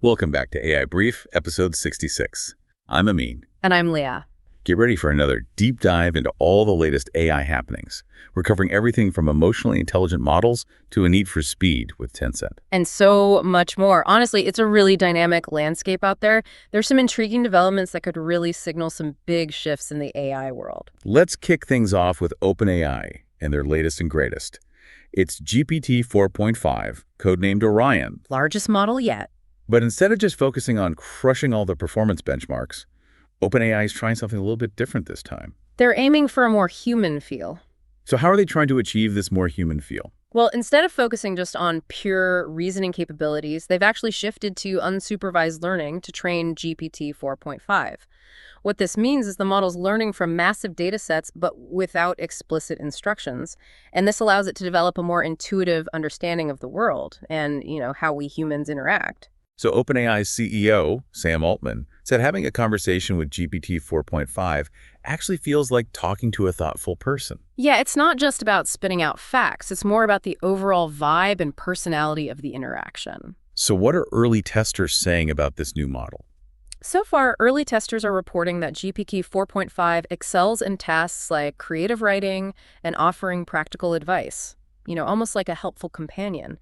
Welcome back to AI Brief, episode 66. I'm Amin. And I'm Leah. Get ready for another deep dive into all the latest AI happenings. We're covering everything from emotionally intelligent models to a need for speed with Tencent. And so much more. Honestly, it's a really dynamic landscape out there. There's some intriguing developments that could really signal some big shifts in the AI world. Let's kick things off with OpenAI and their latest and greatest. It's GPT-4.5, codenamed Orion. Largest model yet. But instead of just focusing on crushing all the performance benchmarks, OpenAI is trying something a little bit different this time. They're aiming for a more human feel. So how are they trying to achieve this more human feel? Well, instead of focusing just on pure reasoning capabilities, they've actually shifted to unsupervised learning to train GPT-4.5. What this means is the model's learning from massive data sets, but without explicit instructions. And this allows it to develop a more intuitive understanding of the world and, how we humans interact. So OpenAI's CEO, Sam Altman, said having a conversation with GPT 4.5 actually feels like talking to a thoughtful person. Yeah, it's not just about spitting out facts. It's more about the overall vibe and personality of the interaction. So what are early testers saying about this new model? So far, early testers are reporting that GPT 4.5 excels in tasks like creative writing and offering practical advice, almost like a helpful companion.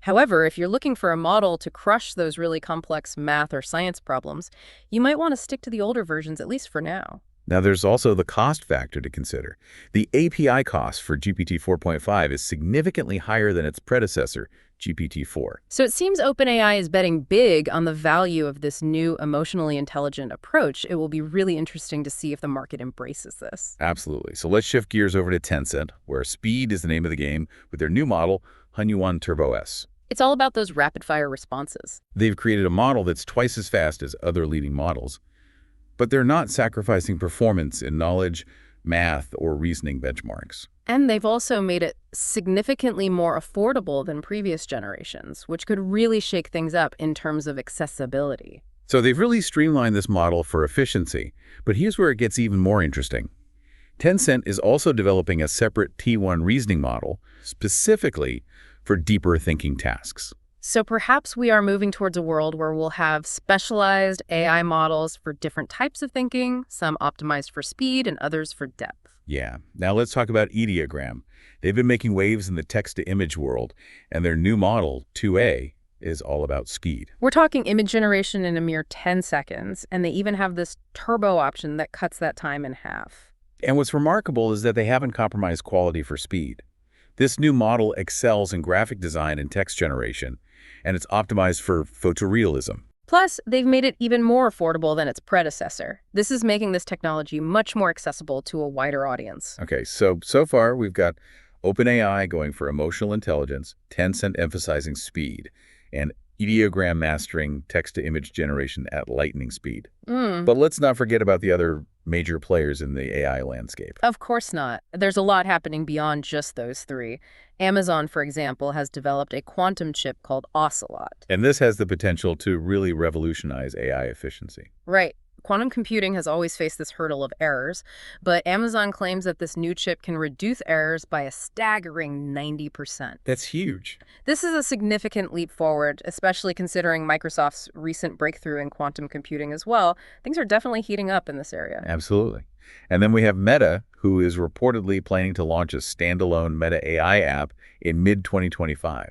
However, if you're looking for a model to crush those really complex math or science problems, you might want to stick to the older versions, at least for now. Now, there's also the cost factor to consider. The API cost for GPT 4.5 is significantly higher than its predecessor, GPT-4. So it seems OpenAI is betting big on the value of this new emotionally intelligent approach. It will be really interesting to see if the market embraces this. Absolutely. So let's shift gears over to Tencent, where speed is the name of the game with their new model, Hunyuan Turbo S. It's all about those rapid-fire responses. They've created a model that's twice as fast as other leading models, but they're not sacrificing performance in knowledge, math, or reasoning benchmarks. And they've also made it significantly more affordable than previous generations, which could really shake things up in terms of accessibility. So they've really streamlined this model for efficiency, but here's where it gets even more interesting. Tencent is also developing a separate T1 reasoning model, specifically for deeper thinking tasks. So perhaps we are moving towards a world where we'll have specialized AI models for different types of thinking, some optimized for speed and others for depth. Yeah. Now let's talk about Ideogram. They've been making waves in the text-to-image world, and their new model, 2A, is all about speed. We're talking image generation in a mere 10 seconds, and they even have this turbo option that cuts that time in half. And what's remarkable is that they haven't compromised quality for speed. This new model excels in graphic design and text generation, and it's optimized for photorealism. Plus, they've made it even more affordable than its predecessor. This is making this technology much more accessible to a wider audience. Okay, so far we've got OpenAI going for emotional intelligence, Tencent emphasizing speed, and Ideogram mastering text-to-image generation at lightning speed. But let's not forget about the other major players in the AI landscape. Of course not. There's a lot happening beyond just those three. Amazon, for example, has developed a quantum chip called Ocelot. And this has the potential to really revolutionize AI efficiency. Right. Quantum computing has always faced this hurdle of errors, but Amazon claims that this new chip can reduce errors by a staggering 90%. That's huge. This is a significant leap forward, especially considering Microsoft's recent breakthrough in quantum computing as well. Things are definitely heating up in this area. Absolutely. And then we have Meta, who is reportedly planning to launch a standalone Meta AI app in mid-2025.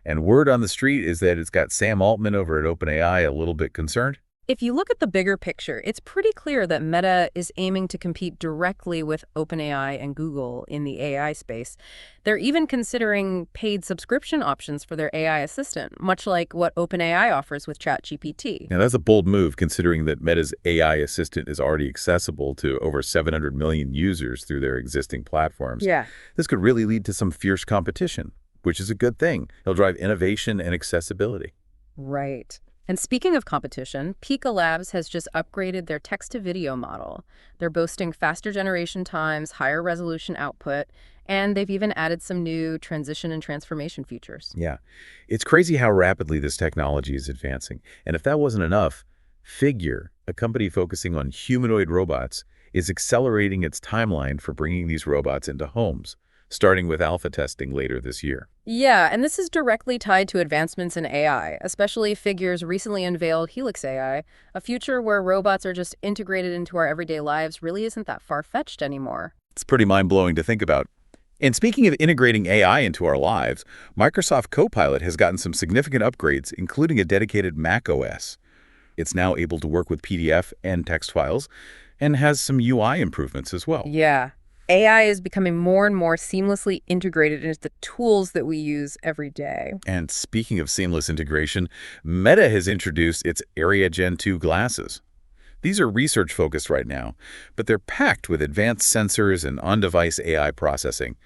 And word on the street is that it's got Sam Altman over at OpenAI a little bit concerned. If you look at the bigger picture, it's pretty clear that Meta is aiming to compete directly with OpenAI and Google in the AI space. They're even considering paid subscription options for their AI assistant, much like what OpenAI offers with ChatGPT. Now, that's a bold move, considering that Meta's AI assistant is already accessible to over 700 million users through their existing platforms. Yeah. This could really lead to some fierce competition, which is a good thing. It'll drive innovation and accessibility. Right. And speaking of competition, Pika Labs has just upgraded their text-to-video model. They're boasting faster generation times, higher resolution output, and they've even added some new transition and transformation features. Yeah. It's crazy how rapidly this technology is advancing. And if that wasn't enough, Figure, a company focusing on humanoid robots, is accelerating its timeline for bringing these robots into homes. starting with alpha testing later this year. Yeah, and this is directly tied to advancements in AI, especially Figure's recently unveiled Helix AI. A future where robots are just integrated into our everyday lives really isn't that far-fetched anymore. It's pretty mind-blowing to think about. And speaking of integrating AI into our lives, Microsoft Copilot has gotten some significant upgrades, including a dedicated Mac OS. It's now able to work with PDF and text files and has some UI improvements as well. Yeah. AI is becoming more and more seamlessly integrated into the tools that we use every day. And speaking of seamless integration, Meta has introduced its Area Gen 2 glasses. These are research-focused right now, but they're packed with advanced sensors and on-device AI processing.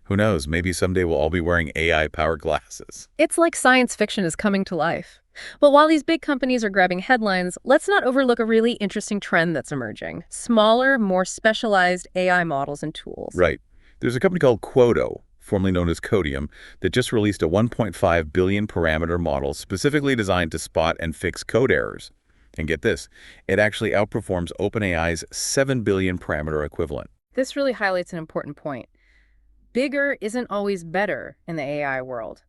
Who knows, maybe someday we'll all be wearing AI-powered glasses. It's like science fiction is coming to life. But while these big companies are grabbing headlines, let's not overlook a really interesting trend that's emerging. Smaller, more specialized AI models and tools. Right. There's a company called Quoto, formerly known as Codium, that just released a 1.5 billion parameter model specifically designed to spot and fix code errors. And get this, it actually outperforms OpenAI's 7 billion parameter equivalent. This really highlights an important point. Bigger isn't always better in the AI world.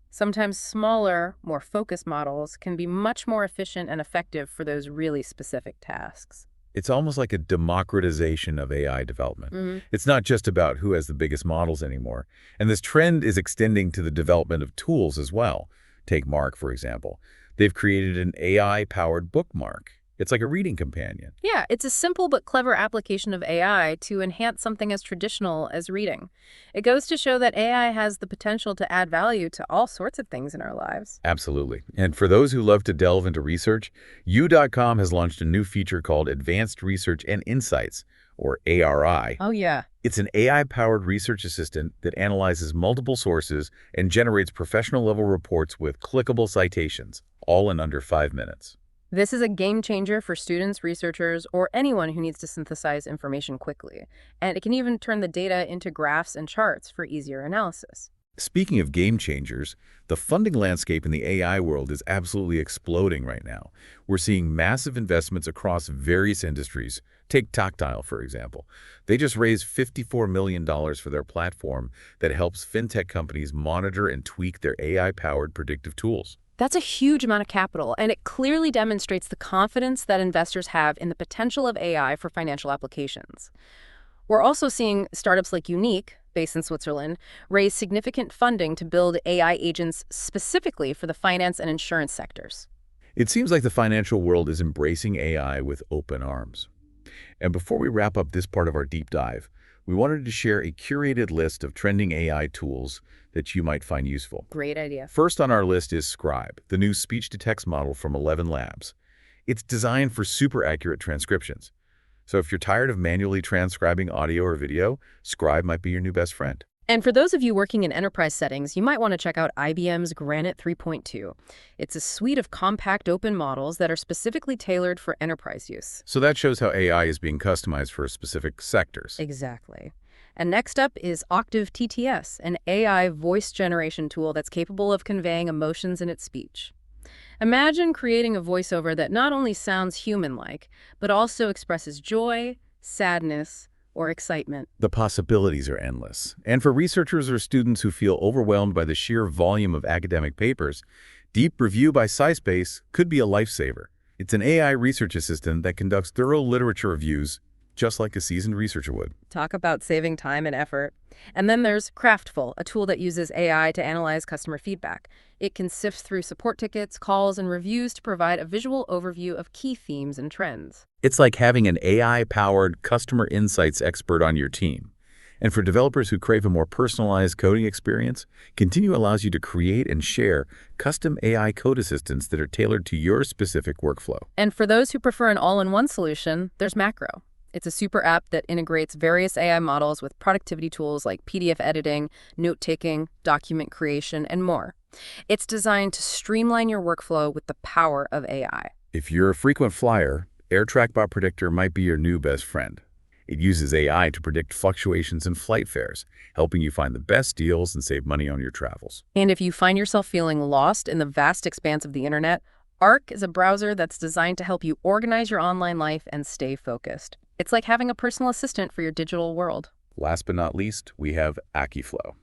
Sometimes smaller, more focused models can be much more efficient and effective for those really specific tasks. It's almost like a democratization of AI development. It's not just about who has the biggest models anymore. And this trend is extending to the development of tools as well. Take Mark, for example. They've created an AI-powered bookmark. It's like a reading companion. Yeah, it's a simple but clever application of AI to enhance something as traditional as reading. It goes to show that AI has the potential to add value to all sorts of things in our lives. Absolutely. And for those who love to delve into research, U.com has launched a new feature called Advanced Research and Insights, or ARI. Oh, yeah. It's an AI-powered research assistant that analyzes multiple sources and generates professional-level reports with clickable citations, all in under 5 minutes. This is a game changer for students, researchers, or anyone who needs to synthesize information quickly. And it can even turn the data into graphs and charts for easier analysis. Speaking of game changers, the funding landscape in the AI world is absolutely exploding right now. We're seeing massive investments across various industries. Take Tactile, for example. They just raised $54 million for their platform that helps fintech companies monitor and tweak their AI-powered predictive tools. That's a huge amount of capital, and it clearly demonstrates the confidence that investors have in the potential of AI for financial applications. We're also seeing startups like Unique, based in Switzerland, raise significant funding to build AI agents specifically for the finance and insurance sectors. It seems like the financial world is embracing AI with open arms. And before we wrap up this part of our deep dive, we wanted to share a curated list of trending AI tools that you might find useful. Great idea. First on our list is Scribe, the new speech-to-text model from 11 Labs. It's designed for super accurate transcriptions. So if you're tired of manually transcribing audio or video, Scribe might be your new best friend. And for those of you working in enterprise settings, you might want to check out IBM's Granite 3.2. It's a suite of compact open models that are specifically tailored for enterprise use. So that shows how AI is being customized for specific sectors. Exactly. And next up is Octave TTS, an AI voice generation tool that's capable of conveying emotions in its speech. Imagine creating a voiceover that not only sounds human-like, but also expresses joy, sadness, or excitement. The possibilities are endless. And for researchers or students who feel overwhelmed by the sheer volume of academic papers, Deep Review by SciSpace could be a lifesaver. It's an AI research assistant that conducts thorough literature reviews, just like a seasoned researcher would. Talk about saving time and effort. And then there's Craftful, a tool that uses AI to analyze customer feedback. It can sift through support tickets, calls, and reviews to provide a visual overview of key themes and trends. It's like having an AI-powered customer insights expert on your team. And for developers who crave a more personalized coding experience, Continue allows you to create and share custom AI code assistants that are tailored to your specific workflow. And for those who prefer an all-in-one solution, there's Macro. It's a super app that integrates various AI models with productivity tools like PDF editing, note-taking, document creation, and more. It's designed to streamline your workflow with the power of AI. If you're a frequent flyer, Air Trackbot Predictor might be your new best friend. It uses AI to predict fluctuations in flight fares, helping you find the best deals and save money on your travels. And if you find yourself feeling lost in the vast expanse of the internet, Arc is a browser that's designed to help you organize your online life and stay focused. It's like having a personal assistant for your digital world. Last but not least, we have AkiFlow.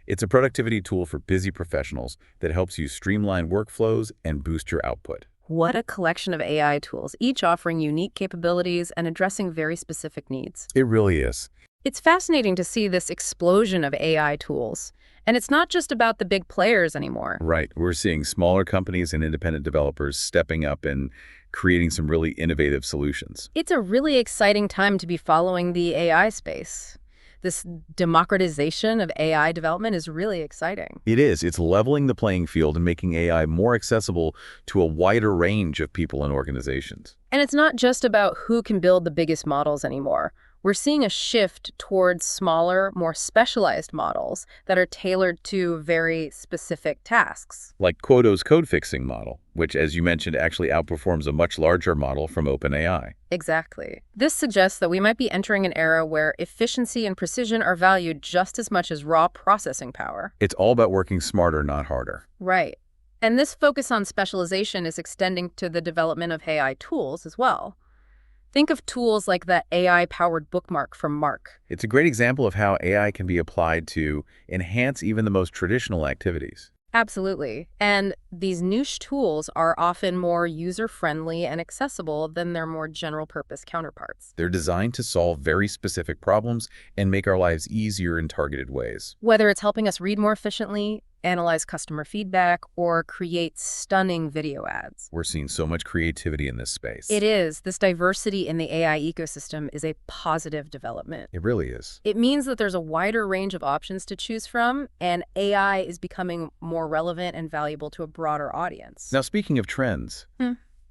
It's a productivity tool for busy professionals that helps you streamline workflows and boost your output. What a collection of AI tools, each offering unique capabilities and addressing very specific needs. It really is. It's fascinating to see this explosion of AI tools. And it's not just about the big players anymore. Right. We're seeing smaller companies and independent developers stepping up and creating some really innovative solutions. It's a really exciting time to be following the AI space. This democratization of AI development is really exciting. It is. It's leveling the playing field and making AI more accessible to a wider range of people and organizations. And it's not just about who can build the biggest models anymore. We're seeing a shift towards smaller, more specialized models that are tailored to very specific tasks. Like Quoto's code-fixing model, which, as you mentioned, actually outperforms a much larger model from OpenAI. Exactly. This suggests that we might be entering an era where efficiency and precision are valued just as much as raw processing power. It's all about working smarter, not harder. Right. And this focus on specialization is extending to the development of AI tools as well. Think of tools like the AI-powered bookmark from Mark. It's a great example of how AI can be applied to enhance even the most traditional activities. Absolutely. And these niche tools are often more user-friendly and accessible than their more general-purpose counterparts. They're designed to solve very specific problems and make our lives easier in targeted ways. Whether it's helping us read more efficiently, analyze customer feedback, or create stunning video ads. We're seeing so much creativity in this space. It is. This diversity in the AI ecosystem is a positive development. It really is. It means that there's a wider range of options to choose from, and AI is becoming more relevant and valuable to a broader audience. Now, speaking of trends,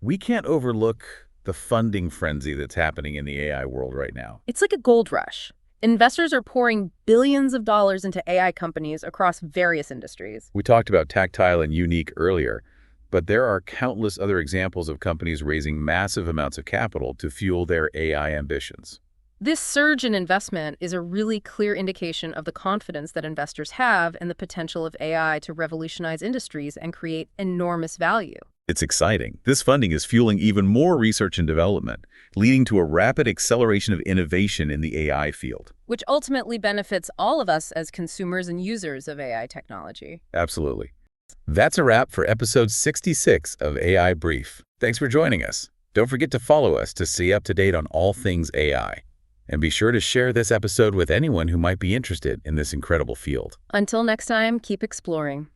we can't overlook the funding frenzy that's happening in the AI world right now. It's like a gold rush. Investors are pouring billions of dollars into AI companies across various industries. We talked about Tactile and Unique earlier, but there are countless other examples of companies raising massive amounts of capital to fuel their AI ambitions. This surge in investment is a really clear indication of the confidence that investors have in the potential of AI to revolutionize industries and create enormous value. It's exciting. This funding is fueling even more research and development, leading to a rapid acceleration of innovation in the AI field. Which ultimately benefits all of us as consumers and users of AI technology. Absolutely. That's a wrap for episode 66 of AI Brief. Thanks for joining us. Don't forget to follow us to stay up to date on all things AI. And be sure to share this episode with anyone who might be interested in this incredible field. Until next time, keep exploring.